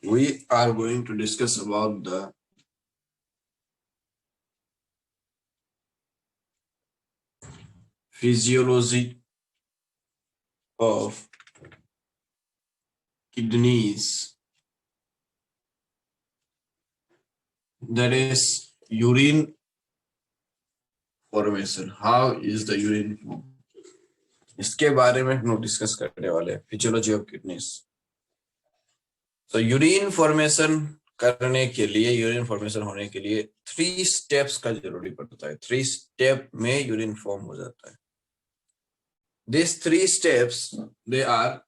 We are going to discuss about the physiology of kidneys, that is urine formation. How is the urine formed? इसके बारे में हम लोग discuss करने वाले हैं, फिजियोलॉजी ऑफ किडनीज। तो यूरिन फॉर्मेशन करने के लिए, यूरिन फॉर्मेशन होने के लिए 3 स्टेप्स का जरूरी पड़ता है। 3 स्टेप में यूरिन फॉर्म हो जाता है। These 3 steps, they are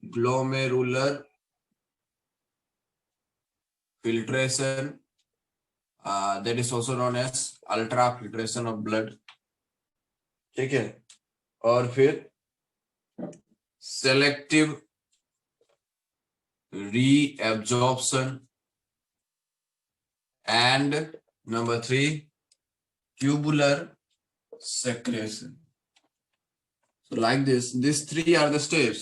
glomerular filtration, that is also known as ultrafiltration of blood, ठीक है, और फिर selective reabsorption, and number 3 tubular secretion. So like this, these 3 are the steps.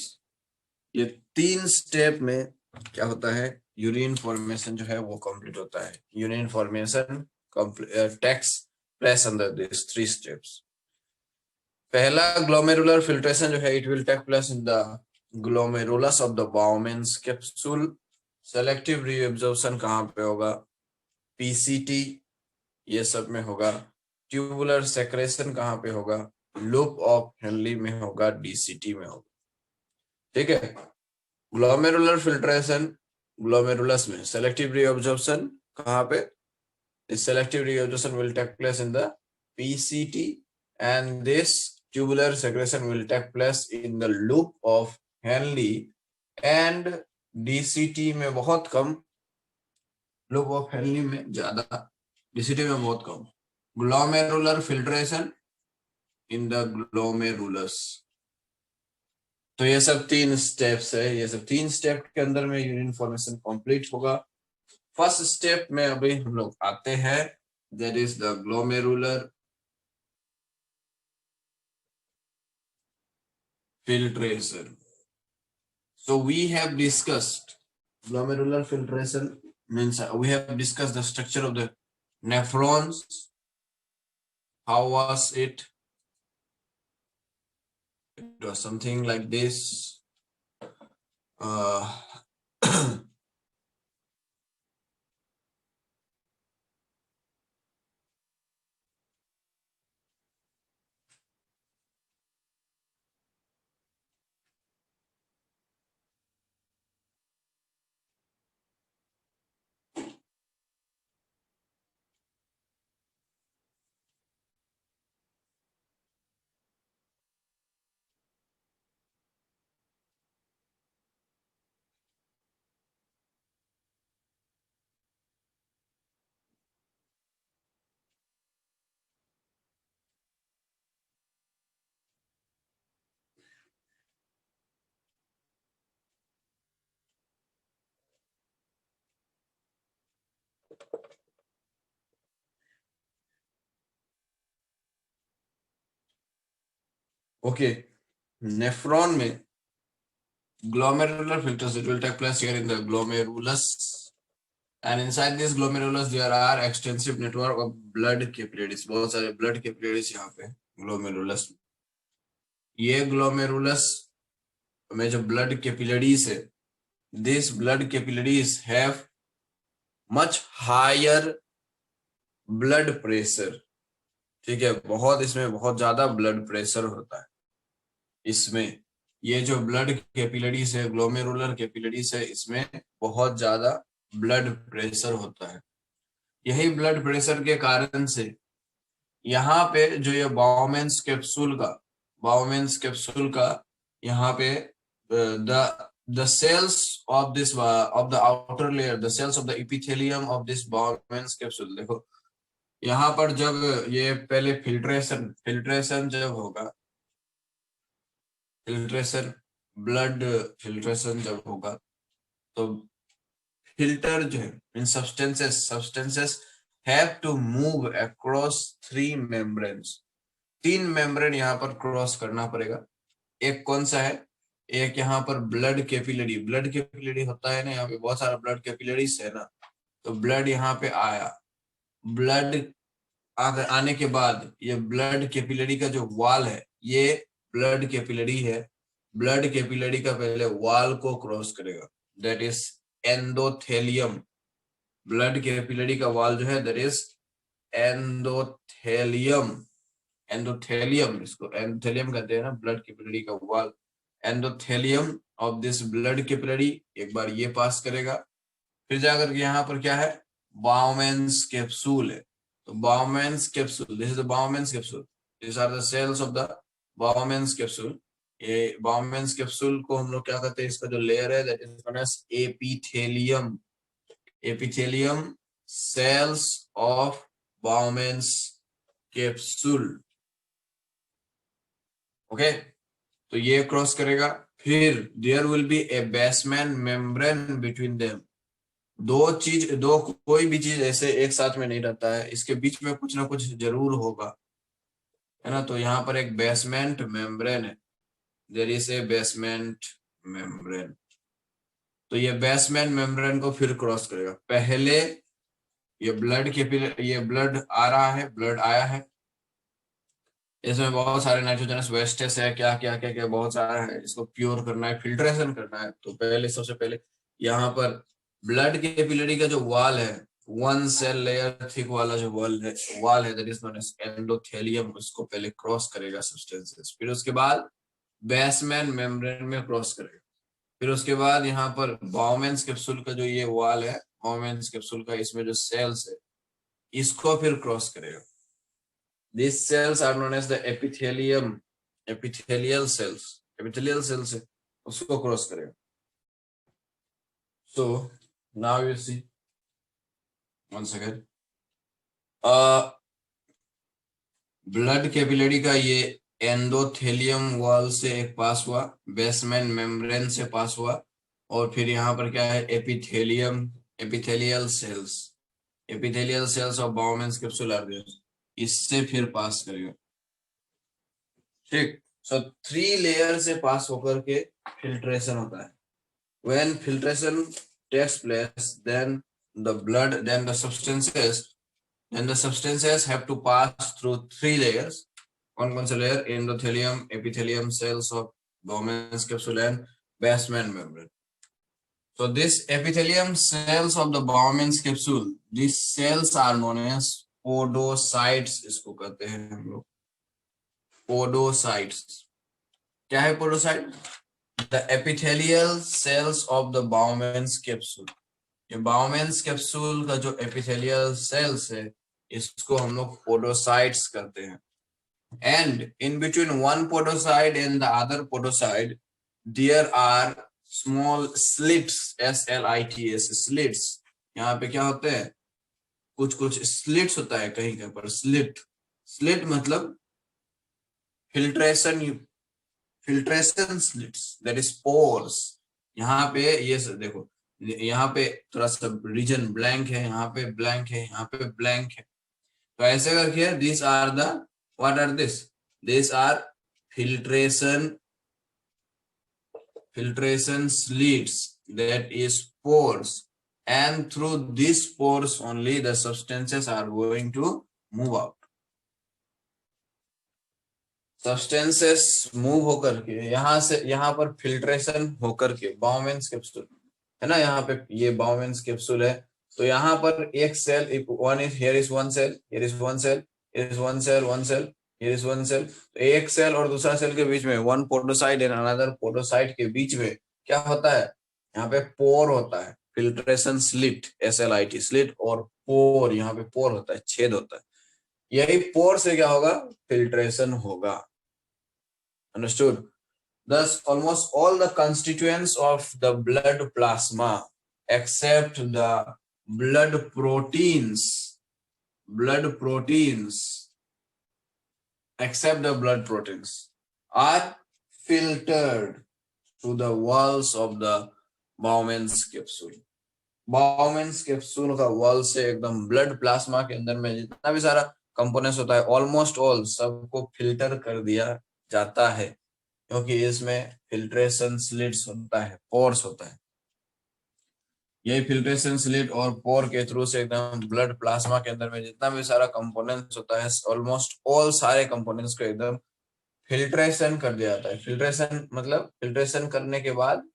ये 3 स्टेप में क्या होता है, यूरिन फॉर्मेशन जो है वो कंप्लीट होता है। Urine formation takes place under this 3 steps. पहला ग्लोमेरुलर फिल्ट्रेशन जो है, it will take place in the glomerulus of the Bowman's capsule. Selective reabsorption कहाँ पे होगा, पीसीटी ये सब में होगा। ट्यूबुलर सेक्रेशन कहाँ पे होगा, लूप ऑफ हेनली में होगा, डीसीटी में होगा, ठीक है। ग्लोमेरुलर फिल्ट्रेशन ग्लोमेरुलस में, सेलेक्टिव रीअब्जॉर्प्शन कहाँ पे, selective reabsorption will take place in the PCT, and this tubular secretion will take place in the loop of Henle, and DCT में बहुत कम, loop of Henle में ज्यादा, DCT में बहुत कम। glomerular filtration in the glomerulus। तो ये सब 3 steps है। ये सब 3 स्टेप के अंदर में यूरिन फॉर्मेशन कंप्लीट होगा। फर्स्ट स्टेप में अभी हम लोग आते हैं, that is the glomerular filtration. So we have discussed glomerular filtration means we have discussed the structure of the nephrons. How was it? It was something like this. Okay, nephron में glomerular filtration, it will take place here in the glomerulus, and inside this glomerulus there are extensive network of blood capillaries। बहुत सारे blood capillaries यहाँ पे glomerulus। ये glomerulus में जो blood capillaries है, these blood capillaries have much higher blood pressure, ठीक है, बहुत इसमें बहुत ज्यादा ब्लड प्रेशर होता है। इसमें ये जो ब्लड कैपिलरीज है, ग्लोमेरुलर कैपिलरीज है, इसमें बहुत ज्यादा ब्लड प्रेशर होता है। यही ब्लड प्रेशर के कारण से यहाँ पे जो ये बाउमेन्स कैप्सूल का यहाँ पे the cells of this of the outer layer, the cells of the epithelium of this Bowman's capsule, देखो यहाँ पर जब ये पहले फिल्ट्रेशन जब होगा, ब्लड फिल्ट्रेशन जब होगा, तो फिल्टर जो है इन substances have to move across 3 membranes. 3 membrane यहाँ पर क्रॉस करना पड़ेगा। एक कौन सा है, एक यहाँ पर ब्लड कैपिलरी होता है ना, यहाँ पे बहुत सारा ब्लड कैपिलरीज है ना, तो ब्लड यहाँ पे आया, ब्लड आने के बाद ये ब्लड कैपिलरी का जो वॉल है, ये ब्लड कैपिलरी है, ब्लड कैपिलरी का पहले वॉल को क्रॉस करेगा, that is endothelium. Blood capillary का वॉल जो है दैट इज एंडोथेलियम। एंडोथेलियम, इसको एंडोथेलियम कहते हैं ना, ब्लड कैपिलरी का wall. Endothelium of this blood capillary एक बार ये पास करेगा, फिर जाकर के यहाँ पर क्या है, बाउमेन्स कैप्सूल है। तो Bowman's capsule, this is the Bowman's capsule, this are the cells of the Bowman's capsule. ये बाउमेन्स कैप्सूल को हम लोग क्या कहते हैं, इसका जो लेयर है that is known as epithelium. Epithelium cells of Bowman's capsule. Okay, तो ये क्रॉस करेगा, फिर there will be a basement membrane between them. दो कोई भी चीज ऐसे एक साथ में नहीं रहता है, इसके बीच में कुछ ना कुछ जरूर होगा, है ना। तो यहाँ पर एक बेसमेंट मेम्ब्रेन है, there is a basement membrane. तो ये बेसमेंट मेम्ब्रेन को फिर क्रॉस करेगा। पहले ये ब्लड आ रहा है, ब्लड आया है, इसमें बहुत सारे नाइट्रोजनस वेस्टेस है, क्या क्या क्या क्या बहुत सारा है, इसको प्योर करना है, फिल्ट्रेशन करना है। तो पहले सबसे पहले यहाँ पर ब्लड कैपिलरी का जो वॉल है, वन सेल लेयर थिक वाला जो वॉल है that is known as endothelium, उसको पहले क्रॉस करेगा सब्सटेंसेस, फिर उसके बाद बेसमेंट मेम्ब्रेन में क्रॉस करेगा, फिर उसके बाद यहाँ पर बाउमेन्स कैप्सूल का जो ये वॉल है, बाउमेन्स कैप्सूल का इसमें जो सेल्स है, इसको फिर क्रॉस करेगा। These cells are known as the epithelial cells. Epithelial cells है, उसको क्रॉस करेगा। So now you see, once again, blood capillary का ये एंडोथेलियम वॉल से एक पास हुआ, बेसमेंट मेम्ब्रेन से पास हुआ, और फिर यहाँ पर क्या है, epithelial cells of Bowman's capsule are there, इससे फिर पास करेगा। ठीक, सो 3 लेयर से पास होकर के फिल्ट्रेशन होता है। When filtration takes place, then the substances have to pass through 3 layers. कौन से layer, endothelium, epithelium cells of Bowman's capsule and basement membrane. So this epithelium cells of the Bowman's capsule, these cells are known as podocytes, इसको कहते हैं हम लोग podocytes। क्या है podocyte? The epithelial cells of the Bowman's capsule। ये Bowman's capsule का जो epithelial cells है, इसको हम लोग podocytes कहते हैं। And in between one podocyte and the other podocyte, there are small slits, S-L-I-T-S, slits। यहाँ पे क्या होते हैं, कुछ slits होता है कहीं कहीं पर, slit मतलब filtration slits, that is pores. यहाँ पे ये देखो, यहाँ पे थोड़ा सा रीजन ब्लैंक है, यहाँ पे ब्लैंक है, यहाँ पे ब्लैंक है, तो ऐसे करके this are the what are this are filtration slits, that is pores, and through these pores only the substances are going to move out। Substances move होकर के यहाँ से यहाँ पर फिल्ट्रेशन होकर के बाउमेन्स कैप्सूल है ना, यहाँ पे ये बाउमेन्स कैप्सूल है, तो यहाँ पर एक cell, here is one cell, here is one cell, here is one cell, here is one cell, तो एक सेल और दूसरा सेल के बीच में one podocyte and another podocyte के बीच में क्या होता है, यहाँ पे पोर होता है, फिल्ट्रेशन स्लिट, SLIT स्लिट, और पोर, यहाँ पे पोर होता है, छेद होता है, यही पोर से क्या होगा, फिल्ट्रेशन होगा। Understood? Thus, almost all the constituents of the blood plasma, except the blood proteins, are filtered through the walls of the Bowman's capsule। Bowman's capsule का वॉल से एकदम ब्लड प्लाज्मा के अंदर में जितना भी सारा कंपोनेंट्स होता है, ऑलमोस्ट ऑल सबको फिल्टर कर दिया जाता है, क्योंकि इसमें फिल्ट्रेशन स्लिट्स होता है, पोर्स होता है। यही फिल्ट्रेशन स्लिट और पोर के थ्रू से एकदम ब्लड प्लाज्मा के अंदर में जितना भी सारा कंपोनेंट्स होता है, ऑलमोस्ट ऑल सारे कंपोनेंट्स को एकदम फिल्ट्रेशन कर दिया जाता है। फिल्ट्रेशन मतलब फिल्ट्रेशन करने के बाद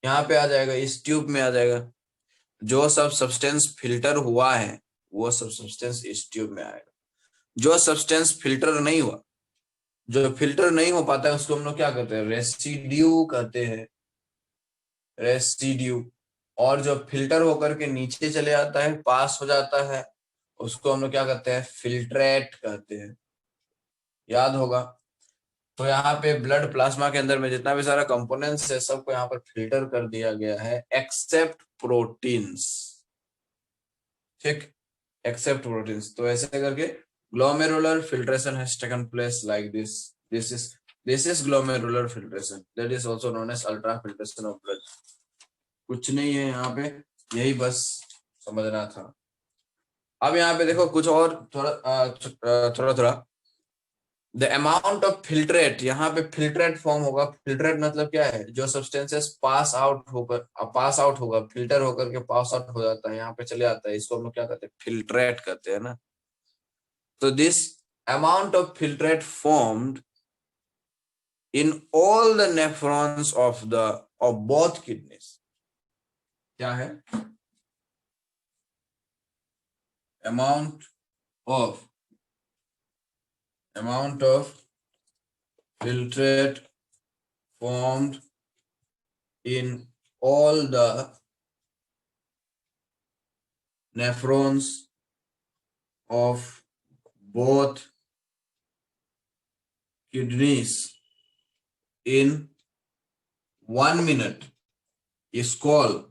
यहाँ पे आ जाएगा, इस ट्यूब में आ जाएगा। जो सब सब्सटेंस फिल्टर हुआ है वो सब सब्सटेंस इस ट्यूब में आएगा। जो सब्सटेंस फिल्टर नहीं हुआ, जो फिल्टर नहीं हो पाता है, उसको हम लोग क्या कहते हैं? रेसिड्यू कहते हैं, रेसिड्यू। और जो फिल्टर होकर के नीचे चले जाता है, पास हो जाता है, उसको हम लोग क्या कहते हैं? फिल्ट्रेट कहते हैं। याद होगा। तो यहाँ पे ब्लड प्लाज्मा के अंदर में जितना भी सारा कंपोनेंट्स है, सबको यहाँ पर फिल्टर कर दिया गया है, एक्सेप्ट प्रोटीन्स। ठीक, एक्सेप्ट प्रोटीन्स। तो ऐसे करके glomerular filtration has taken place like this. This is glomerular filtration, that is also known as ultra filtration of blood. कुछ नहीं है यहाँ पे, यही बस समझना था। अब यहाँ पे देखो कुछ और थोड़ा द अमाउंट ऑफ फिल्ट्रेट, यहाँ पे फिल्ट्रेट फॉर्म होगा। फिल्ट्रेट मतलब क्या है? जो सब्सटेंसेस पास आउट होगा, फिल्टर होकर के पास आउट हो जाता है, यहाँ पे चले जाता है, इसको हम लोग क्या कहते हैं? फिल्ट्रेट कहते हैं ना। तो this amount of filtrate formed in all the nephrons of both kidneys. क्या है? amount of filtrate formed in all the nephrons of both kidneys in 1 minute is called,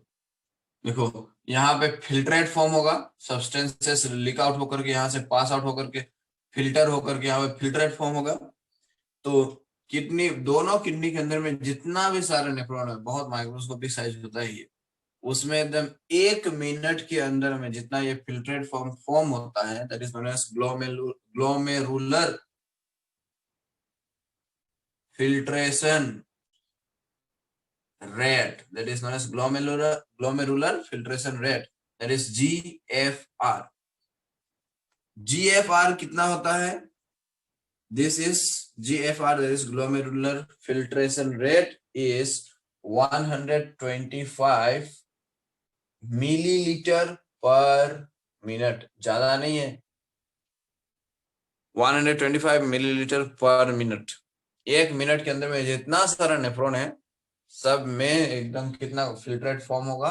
देखो यहाँ पे फिल्ट्रेट फॉर्म होगा, सब्सटेंसेस लीक आउट होकर के यहाँ से पास आउट होकर के फिल्टर होकर के यहाँ पे फिल्ट्रेट फॉर्म होगा। तो किडनी, दोनों किडनी के अंदर में जितना भी सारे नेफ्रॉन है, बहुत माइक्रोस्कोपिक साइज होता है ये, उसमें एकदम 1 मिनट के अंदर में जितना ये फिल्ट्रेट फॉर्म होता है, that is known as glomerular filtration rate, that is known as glomerular filtration rate, that is GFR. GFR कितना होता है? This is GFR, that is glomerular filtration rate, is 125 millilitre पर मिनट। ज्यादा नहीं है, 125 millilitre पर मिनट। 1 मिनट के अंदर में जितना सारा नेफ्रॉन है, सब में एकदम कितना फिल्ट्रेट फॉर्म होगा?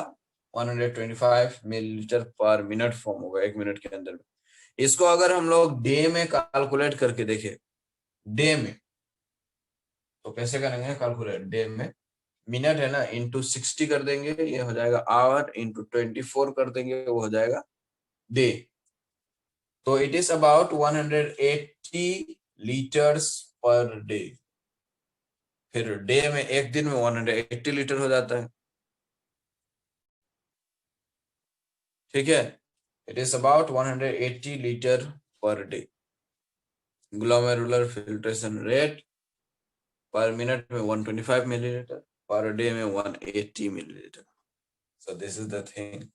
125 मिलीलीटर पर मिनट फॉर्म होगा 1 मिनट के अंदर में। इसको अगर हम लोग डे में कैलकुलेट करके देखें, डे में, तो कैसे करेंगे कैलकुलेट? डे में मिनट है ना, इंटू 60 कर देंगे, ये हो जाएगा आवर, इंटू 24 कर देंगे, वो हो जाएगा डे। तो it is about 180 litres per day. फिर डे में, एक दिन में 180 लीटर हो जाता है। ठीक है, it is about 180 liter per day. Glomerular filtration rate per minute में 125 milliliter, per day में 180 milliliter. So this is the thing.